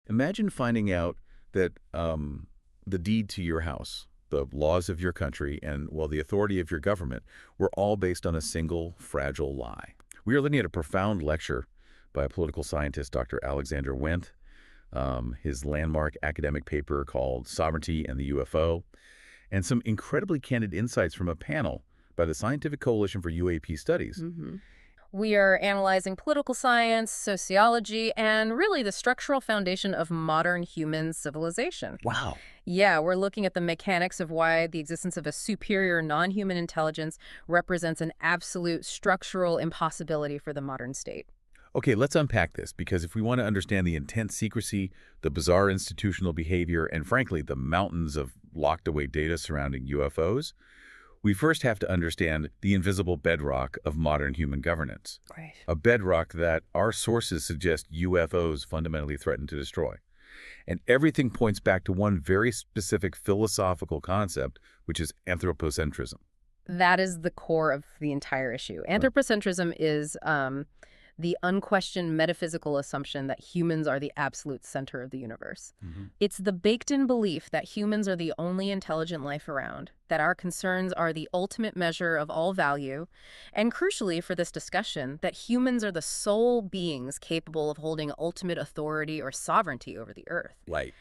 Imagine finding out that the deed to your house, the laws of your country, and, well, the authority of your government were all based on a single fragile lie. We are looking at a profound lecture by a political scientist, Dr. Alexander Wendt, his landmark academic paper called Sovereignty and the UFO, and some incredibly candid insights from a panel by the Scientific Coalition for UAP Studies. We are analyzing political science, sociology, and really the structural foundation of modern human civilization. Wow. Yeah, we're looking at the mechanics of why the existence of a superior non-human intelligence represents an absolute structural impossibility for the modern state. Okay, let's unpack this, because if we want to understand the intense secrecy, the bizarre institutional behavior, and frankly, the mountains of locked-away data surrounding UFOs, we first have to understand the invisible bedrock of modern human governance. Right. A bedrock that our sources suggest UFOs fundamentally threaten to destroy. And everything points back to one very specific philosophical concept, which is anthropocentrism. That is the core of the entire issue. Anthropocentrism is the unquestioned metaphysical assumption that humans are the absolute center of the universe. It's the baked-in belief that humans are the only intelligent life around, that our concerns are the ultimate measure of all value, and crucially for this discussion, that humans are the sole beings capable of holding ultimate authority or sovereignty over the earth. Right.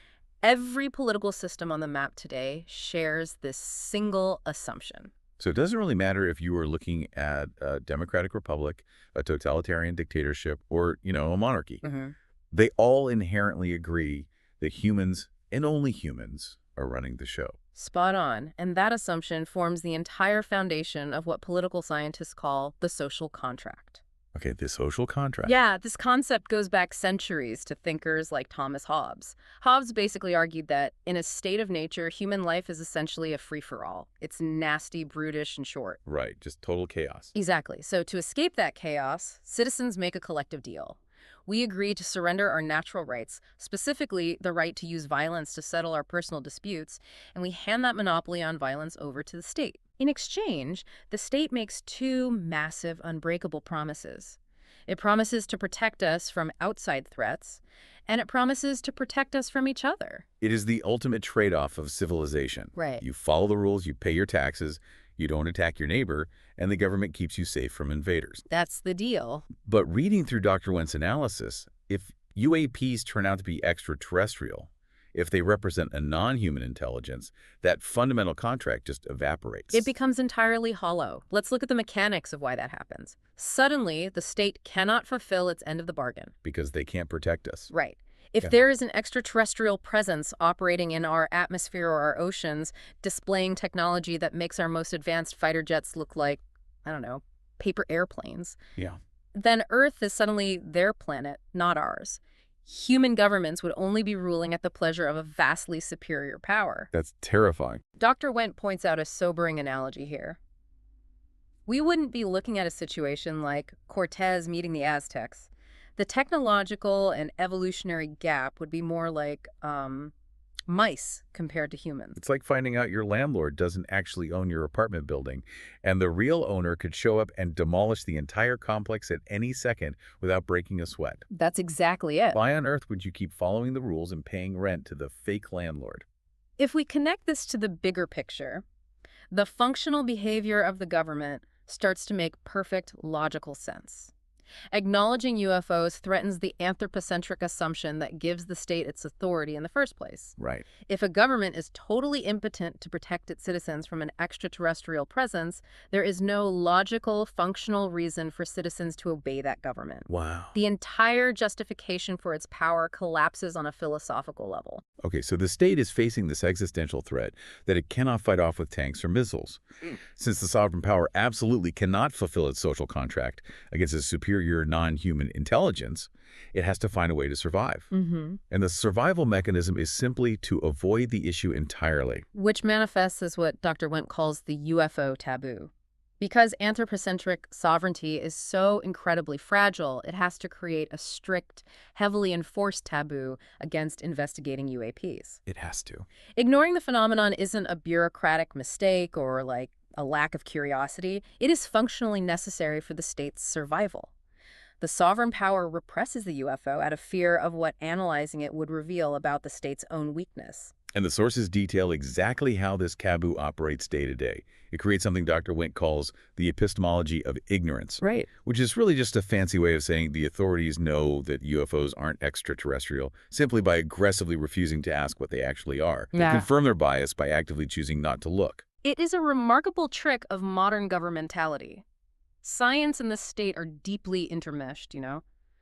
Every political system on the map today shares this single assumption. So it doesn't really matter if you are looking at a democratic republic, a totalitarian dictatorship, or, a monarchy. They all inherently agree that humans, and only humans, are running the show. Spot on. And that assumption forms the entire foundation of what political scientists call the social contract. Okay, the social contract. Yeah, this concept goes back centuries to thinkers like Thomas Hobbes. Hobbes basically argued that in a state of nature, human life is essentially a free-for-all. It's nasty, brutish, and short. Right, just total chaos. Exactly. So to escape that chaos, citizens make a collective deal. We agree to surrender our natural rights, specifically the right to use violence to settle our personal disputes, and we hand that monopoly on violence over to the state. In exchange, the state makes two massive, unbreakable promises. It promises to protect us from outside threats, and it promises to protect us from each other. It is the ultimate trade-off of civilization. Right. You follow the rules, you pay your taxes, you don't attack your neighbor, and the government keeps you safe from invaders. That's the deal. But reading through Dr. Wendt's analysis, if UAPs turn out to be extraterrestrial, if they represent a non-human intelligence, that fundamental contract just evaporates. It becomes entirely hollow. Let's look at the mechanics of why that happens. Suddenly, the state cannot fulfill its end of the bargain. Because they can't protect us. Right. If there is an extraterrestrial presence operating in our atmosphere or our oceans, displaying technology that makes our most advanced fighter jets look like, I don't know, paper airplanes, then Earth is suddenly their planet, not ours. Human governments would only be ruling at the pleasure of a vastly superior power. That's terrifying. Dr. Wendt points out a sobering analogy here. We wouldn't be looking at a situation like Cortez meeting the Aztecs. The technological and evolutionary gap would be more like mice compared to humans. It's like finding out your landlord doesn't actually own your apartment building, and the real owner could show up and demolish the entire complex at any second without breaking a sweat. That's exactly it. Why on earth would you keep following the rules and paying rent to the fake landlord? If we connect this to the bigger picture, the functional behavior of the government starts to make perfect logical sense. Acknowledging UFOs threatens the anthropocentric assumption that gives the state its authority in the first place. Right. If a government is totally impotent to protect its citizens from an extraterrestrial presence, there is no logical, functional reason for citizens to obey that government. Wow. The entire justification for its power collapses on a philosophical level. Okay, so the state is facing this existential threat that it cannot fight off with tanks or missiles. Since the sovereign power absolutely cannot fulfill its social contract against a superior non-human intelligence, it has to find a way to survive. And the survival mechanism is simply to avoid the issue entirely. Which manifests as what Dr. Wendt calls the UFO taboo. Because anthropocentric sovereignty is so incredibly fragile, it has to create a strict, heavily enforced taboo against investigating UAPs. It has to. Ignoring the phenomenon isn't a bureaucratic mistake or like a lack of curiosity. It is functionally necessary for the state's survival. The sovereign power represses the UFO out of fear of what analyzing it would reveal about the state's own weakness. And the sources detail exactly how this taboo operates day to day. It creates something Dr. Wendt calls the epistemology of ignorance, Right. which is really just a fancy way of saying the authorities know that UFOs aren't extraterrestrial simply by aggressively refusing to ask what they actually are. They Yeah. confirm their bias by actively choosing not to look. It is a remarkable trick of modern governmentality. Science and the state are deeply intermeshed.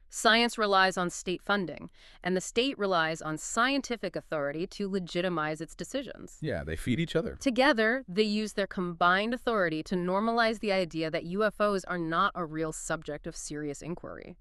Science relies on state funding, and the state relies on scientific authority to legitimize its decisions. Yeah, they feed each other. Together, they use their combined authority to normalize the idea that UFOs are not a real subject of serious inquiry.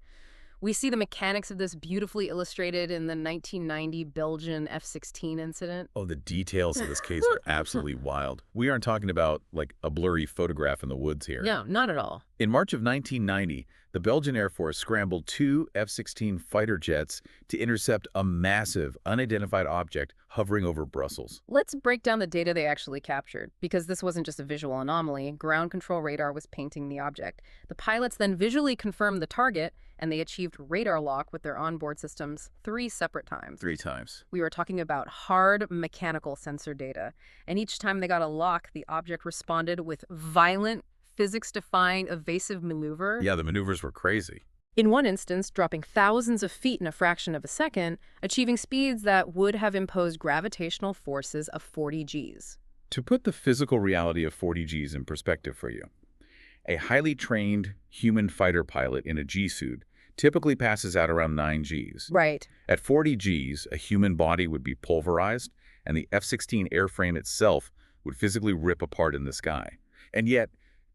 We see the mechanics of this beautifully illustrated in the 1990 Belgian F-16 incident. Oh, the details of this case are absolutely wild. We aren't talking about, like, a blurry photograph in the woods here. Yeah, not at all. In March of 1990, the Belgian Air Force scrambled 2 F-16 fighter jets to intercept a massive, unidentified object hovering over Brussels. Let's break down the data they actually captured, because this wasn't just a visual anomaly. Ground control radar was painting the object. The pilots then visually confirmed the target, and they achieved radar lock with their onboard systems 3 separate times. 3 times. We were talking about hard mechanical sensor data, and each time they got a lock, the object responded with violent, physics-defying evasive maneuver. Yeah, the maneuvers were crazy. In one instance, dropping thousands of feet in a fraction of a second, achieving speeds that would have imposed gravitational forces of 40 Gs. To put the physical reality of 40 Gs in perspective for you, a highly trained human fighter pilot in a G-suit typically passes out around 9 Gs. Right. At 40 Gs, a human body would be pulverized, and the F-16 airframe itself would physically rip apart in the sky. And yet,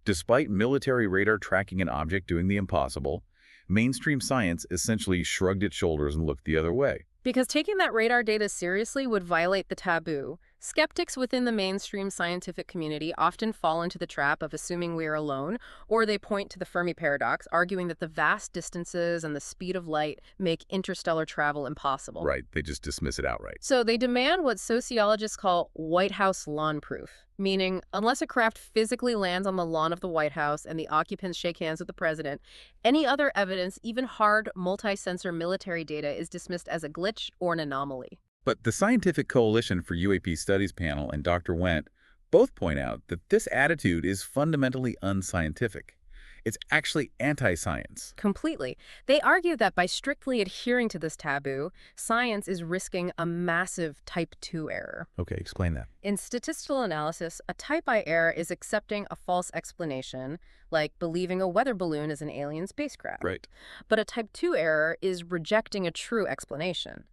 despite military radar tracking an object doing the impossible, mainstream science essentially shrugged its shoulders and looked the other way. Because taking that radar data seriously would violate the taboo, skeptics within the mainstream scientific community often fall into the trap of assuming we are alone, or they point to the Fermi paradox, arguing that the vast distances and the speed of light make interstellar travel impossible. Right, they just dismiss it outright. So they demand what sociologists call White House lawn proof, meaning unless a craft physically lands on the lawn of the White House and the occupants shake hands with the president, any other evidence, even hard multi-sensor military data, is dismissed as a glitch or an anomaly. But the Scientific Coalition for UAP Studies panel and Dr. Wendt both point out that this attitude is fundamentally unscientific. It's actually anti-science. Completely. They argue that by strictly adhering to this taboo, science is risking a massive type 2 error. Okay, explain that. In statistical analysis, a type I error is accepting a false explanation, like believing a weather balloon is an alien spacecraft. Right. But a type 2 error is rejecting a true explanation.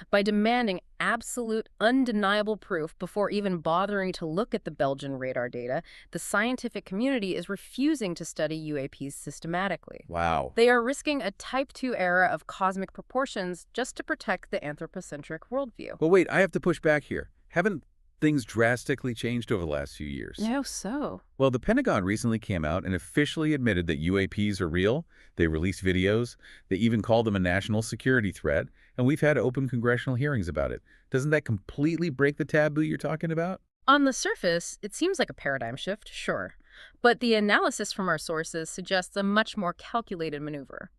By demanding absolute, undeniable proof before even bothering to look at the Belgian radar data, the scientific community is refusing to study UAPs systematically. Wow. They are risking a type 2 error of cosmic proportions just to protect the anthropocentric worldview. Well, wait, I have to push back here. Haven't things drastically changed over the last few years? How so? Well, the Pentagon recently came out and officially admitted that UAPs are real. They released videos. They even called them a national security threat. And we've had open congressional hearings about it. Doesn't that completely break the taboo you're talking about? On the surface, it seems like a paradigm shift, sure. But the analysis from our sources suggests a much more calculated maneuver.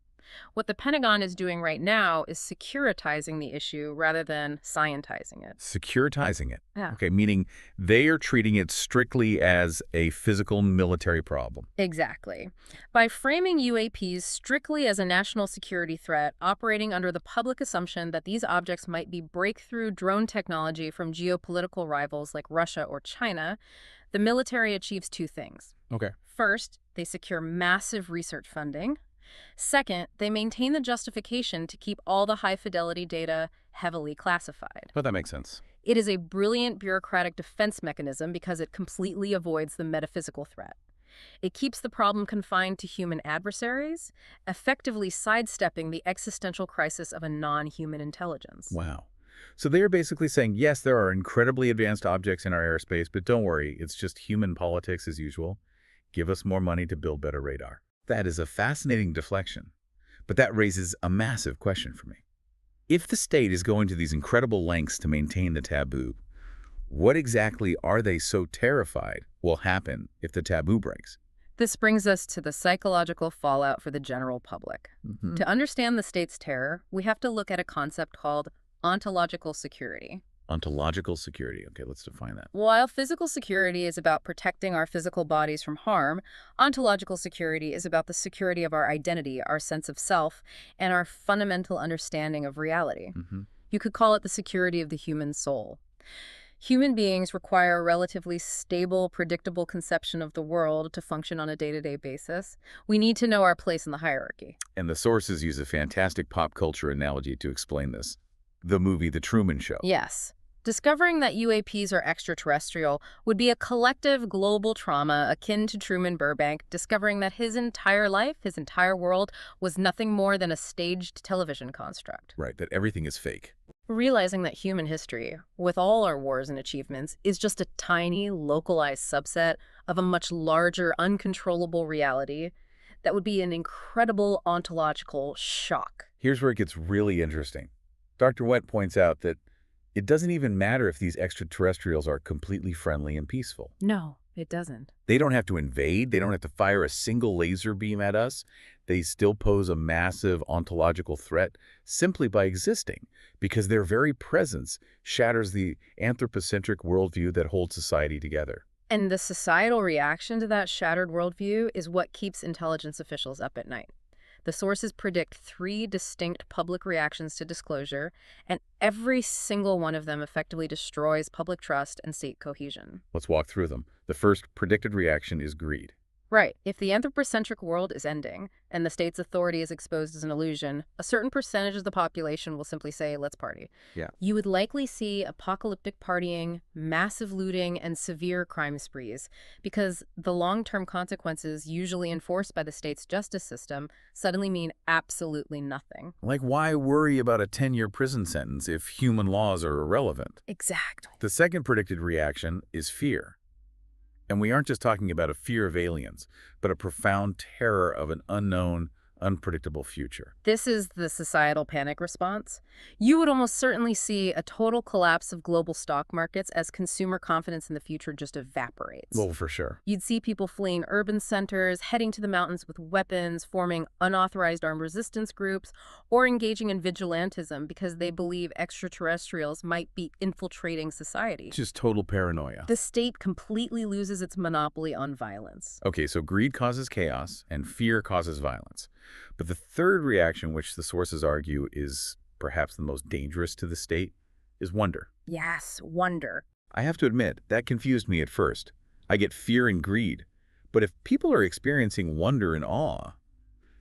What the Pentagon is doing right now is securitizing the issue rather than scientizing it. Securitizing it. Yeah. Okay, meaning they are treating it strictly as a physical military problem. Exactly. By framing UAPs strictly as a national security threat, operating under the public assumption that these objects might be breakthrough drone technology from geopolitical rivals like Russia or China, the military achieves 2 things. Okay. First, they secure massive research funding. Second, they maintain the justification to keep all the high-fidelity data heavily classified. Well, that makes sense. It is a brilliant bureaucratic defense mechanism because it completely avoids the metaphysical threat. It keeps the problem confined to human adversaries, effectively sidestepping the existential crisis of a non-human intelligence. Wow. So they are basically saying, yes, there are incredibly advanced objects in our airspace, but don't worry, it's just human politics as usual. Give us more money to build better radar. That is a fascinating deflection, but that raises a massive question for me. If the state is going to these incredible lengths to maintain the taboo, what exactly are they so terrified will happen if the taboo breaks? This brings us to the psychological fallout for the general public. To understand the state's terror, we have to look at a concept called ontological security. Ontological security. Okay, let's define that. While physical security is about protecting our physical bodies from harm, ontological security is about the security of our identity, our sense of self, and our fundamental understanding of reality. You could call it the security of the human soul. Human beings require a relatively stable, predictable conception of the world to function on a day-to-day basis. We need to know our place in the hierarchy. And the sources use a fantastic pop culture analogy to explain this. The movie The Truman Show. Yes. Discovering that UAPs are extraterrestrial would be a collective global trauma akin to Truman Burbank discovering that his entire life, his entire world, was nothing more than a staged television construct. Right, that everything is fake. Realizing that human history, with all our wars and achievements, is just a tiny, localized subset of a much larger, uncontrollable reality, that would be an incredible ontological shock. Here's where it gets really interesting. Dr. Wett points out that it doesn't even matter if these extraterrestrials are completely friendly and peaceful. No, it doesn't. They don't have to invade. They don't have to fire a single laser beam at us. They still pose a massive ontological threat simply by existing, because their very presence shatters the anthropocentric worldview that holds society together. And the societal reaction to that shattered worldview is what keeps intelligence officials up at night. The sources predict 3 distinct public reactions to disclosure, and every single one of them effectively destroys public trust and state cohesion. Let's walk through them. The first predicted reaction is greed. Right. If the anthropocentric world is ending and the state's authority is exposed as an illusion, a certain percentage of the population will simply say, let's party. Yeah. You would likely see apocalyptic partying, massive looting, and severe crime sprees because the long-term consequences usually enforced by the state's justice system suddenly mean absolutely nothing. Like, why worry about a 10-year prison sentence if human laws are irrelevant? Exactly. The second predicted reaction is fear. And we aren't just talking about a fear of aliens, but a profound terror of an unknown, unpredictable future. This is the societal panic response. You would almost certainly see a total collapse of global stock markets as consumer confidence in the future just evaporates. Well, for sure. You'd see people fleeing urban centers, heading to the mountains with weapons, forming unauthorized armed resistance groups, or engaging in vigilantism because they believe extraterrestrials might be infiltrating society. Just total paranoia. The state completely loses its monopoly on violence. Okay, so greed causes chaos and fear causes violence. But the third reaction, which the sources argue is perhaps the most dangerous to the state, is wonder. Yes, wonder. I have to admit, that confused me at first. I get fear and greed. But if people are experiencing wonder and awe,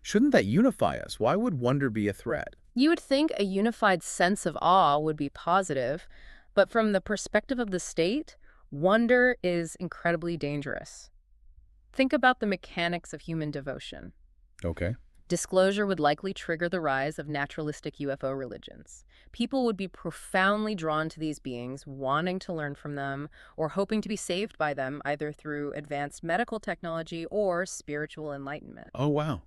shouldn't that unify us? Why would wonder be a threat? You would think a unified sense of awe would be positive, but from the perspective of the state, wonder is incredibly dangerous. Think about the mechanics of human devotion. Okay. Disclosure would likely trigger the rise of naturalistic UFO religions. People would be profoundly drawn to these beings, wanting to learn from them, or hoping to be saved by them, either through advanced medical technology or spiritual enlightenment. Oh, wow.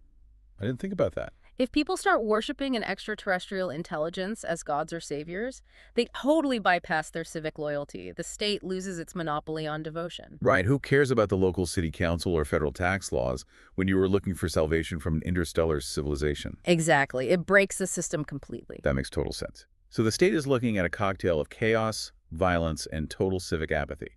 I didn't think about that. If people start worshiping an extraterrestrial intelligence as gods or saviors, they totally bypass their civic loyalty. The state loses its monopoly on devotion. Right. Who cares about the local city council or federal tax laws when you were looking for salvation from an interstellar civilization? Exactly. It breaks the system completely. That makes total sense. So the state is looking at a cocktail of chaos, violence, and total civic apathy.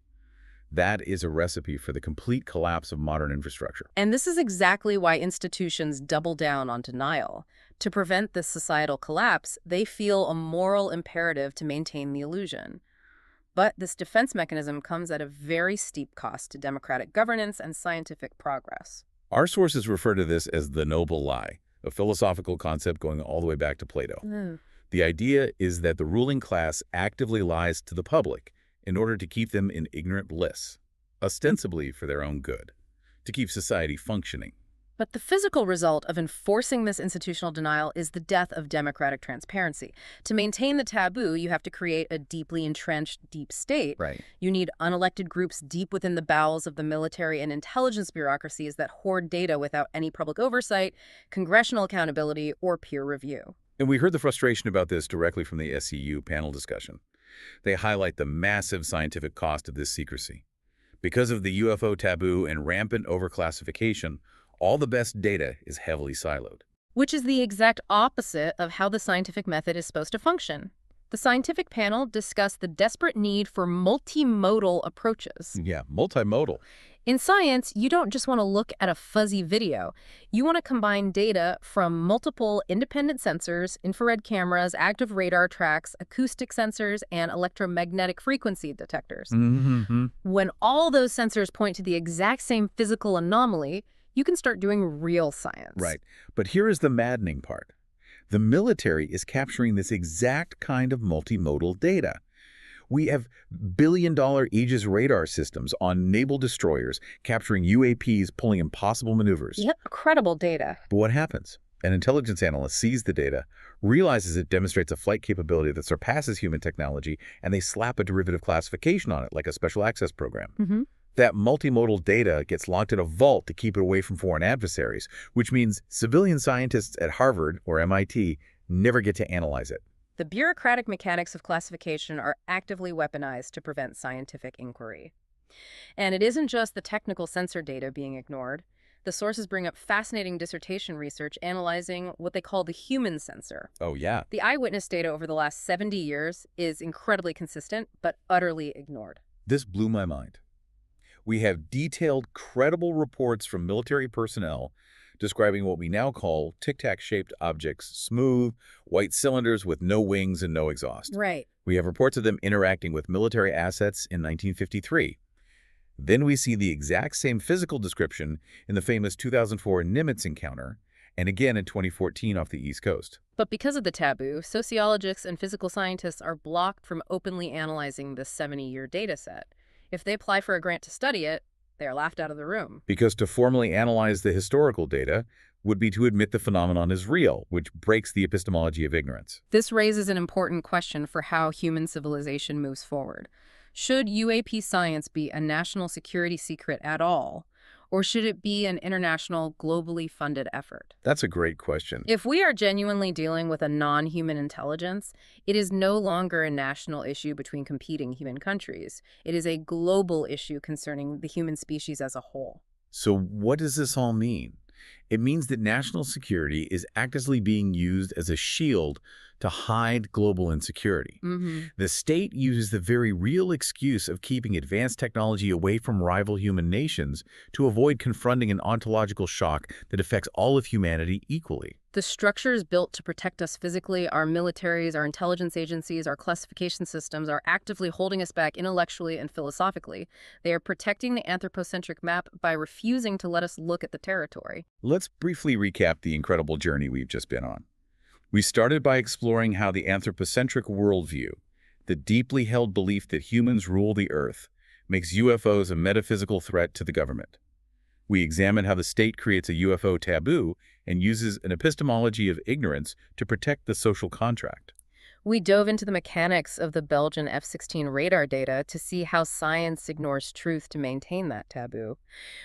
That is a recipe for the complete collapse of modern infrastructure. And this is exactly why institutions double down on denial. To prevent this societal collapse, they feel a moral imperative to maintain the illusion. But this defense mechanism comes at a very steep cost to democratic governance and scientific progress. Our sources refer to this as the noble lie, a philosophical concept going all the way back to Plato. The idea is that the ruling class actively lies to the public in order to keep them in ignorant bliss, ostensibly for their own good, to keep society functioning. But the physical result of enforcing this institutional denial is the death of democratic transparency. To maintain the taboo, you have to create a deeply entrenched deep state. Right. You need unelected groups deep within the bowels of the military and intelligence bureaucracies that hoard data without any public oversight, congressional accountability, or peer review. And we heard the frustration about this directly from the SCU panel discussion. They highlight the massive scientific cost of this secrecy. Because of the UFO taboo and rampant overclassification, all the best data is heavily siloed. Which is the exact opposite of how the scientific method is supposed to function. The scientific panel discussed the desperate need for multimodal approaches. Yeah, multimodal. In science, you don't just want to look at a fuzzy video. You want to combine data from multiple independent sensors, infrared cameras, active radar tracks, acoustic sensors, and electromagnetic frequency detectors. Mm-hmm. When all those sensors point to the exact same physical anomaly, you can start doing real science. Right. But here is the maddening part. The military is capturing this exact kind of multimodal data. We have billion-dollar Aegis radar systems on naval destroyers capturing UAPs pulling impossible maneuvers. Yep, credible data. But what happens? An intelligence analyst sees the data, realizes it demonstrates a flight capability that surpasses human technology, and they slap a derivative classification on it, like a special access program. Mm-hmm. That multimodal data gets locked in a vault to keep it away from foreign adversaries, which means civilian scientists at Harvard or MIT never get to analyze it. The bureaucratic mechanics of classification are actively weaponized to prevent scientific inquiry. And it isn't just the technical sensor data being ignored. The sources bring up fascinating dissertation research analyzing what they call the human sensor. Oh, yeah. The eyewitness data over the last 70 years is incredibly consistent, but utterly ignored. This blew my mind. We have detailed, credible reports from military personnel describing what we now call tic-tac-shaped objects, smooth, white cylinders with no wings and no exhaust. Right. We have reports of them interacting with military assets in 1953. Then we see the exact same physical description in the famous 2004 Nimitz encounter, and again in 2014 off the East Coast. But because of the taboo, sociologists and physical scientists are blocked from openly analyzing this 70-year data set. If they apply for a grant to study it, they are laughed out of the room. Because to formally analyze the historical data would be to admit the phenomenon is real, which breaks the epistemology of ignorance. This raises an important question for how human civilization moves forward. Should UAP science be a national security secret at all? Or should it be an international, globally funded effort? That's a great question. If we are genuinely dealing with a non-human intelligence, it is no longer a national issue between competing human countries. It is a global issue concerning the human species as a whole. So what does this all mean? It means that national security is actively being used as a shield to hide global insecurity. The state uses the very real excuse of keeping advanced technology away from rival human nations to avoid confronting an ontological shock that affects all of humanity equally. The structures built to protect us physically, our militaries, our intelligence agencies, our classification systems, are actively holding us back intellectually and philosophically. They are protecting the anthropocentric map by refusing to let us look at the territory. Let's briefly recap the incredible journey we've just been on. We started by exploring how the anthropocentric worldview, the deeply held belief that humans rule the Earth, makes UFOs a metaphysical threat to the government. We examined how the state creates a UFO taboo and uses an epistemology of ignorance to protect the social contract. We dove into the mechanics of the Belgian F-16 radar data to see how science ignores truth to maintain that taboo.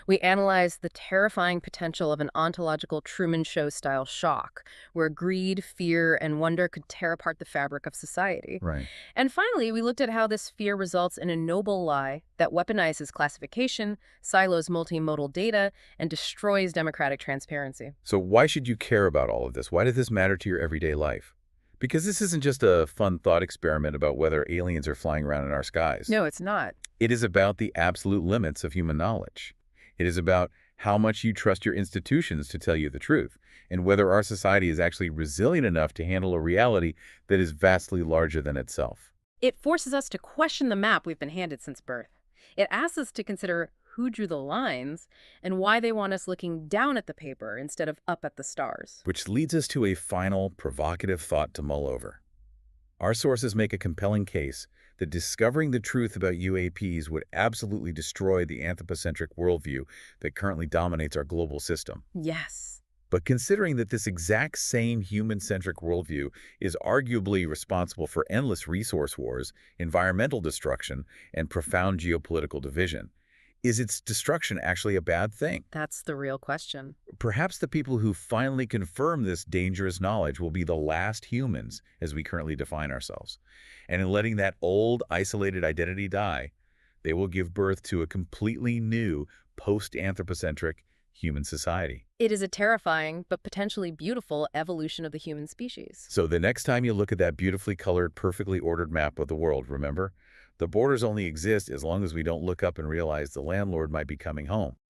We analyzed the terrifying potential of an ontological Truman Show-style shock, where greed, fear, and wonder could tear apart the fabric of society. Right. And finally, we looked at how this fear results in a noble lie that weaponizes classification, silos multimodal data, and destroys democratic transparency. So why should you care about all of this? Why does this matter to your everyday life? Because this isn't just a fun thought experiment about whether aliens are flying around in our skies. No, it's not. It is about the absolute limits of human knowledge. It is about how much you trust your institutions to tell you the truth, and whether our society is actually resilient enough to handle a reality that is vastly larger than itself. It forces us to question the map we've been handed since birth. It asks us to consider who drew the lines and why they want us looking down at the paper instead of up at the stars. Which leads us to a final, provocative thought to mull over. Our sources make a compelling case that discovering the truth about UAPs would absolutely destroy the anthropocentric worldview that currently dominates our global system. Yes. But considering that this exact same human-centric worldview is arguably responsible for endless resource wars, environmental destruction, and profound geopolitical division, is its destruction actually a bad thing? That's the real question. Perhaps the people who finally confirm this dangerous knowledge will be the last humans as we currently define ourselves. And in letting that old, isolated identity die, They will give birth to a completely new, post-anthropocentric human society. It is a terrifying but potentially beautiful evolution of the human species. So the next time you look at that beautifully colored, perfectly ordered map of the world, remember, the borders only exist as long as we don't look up and realize the landlord might be coming home.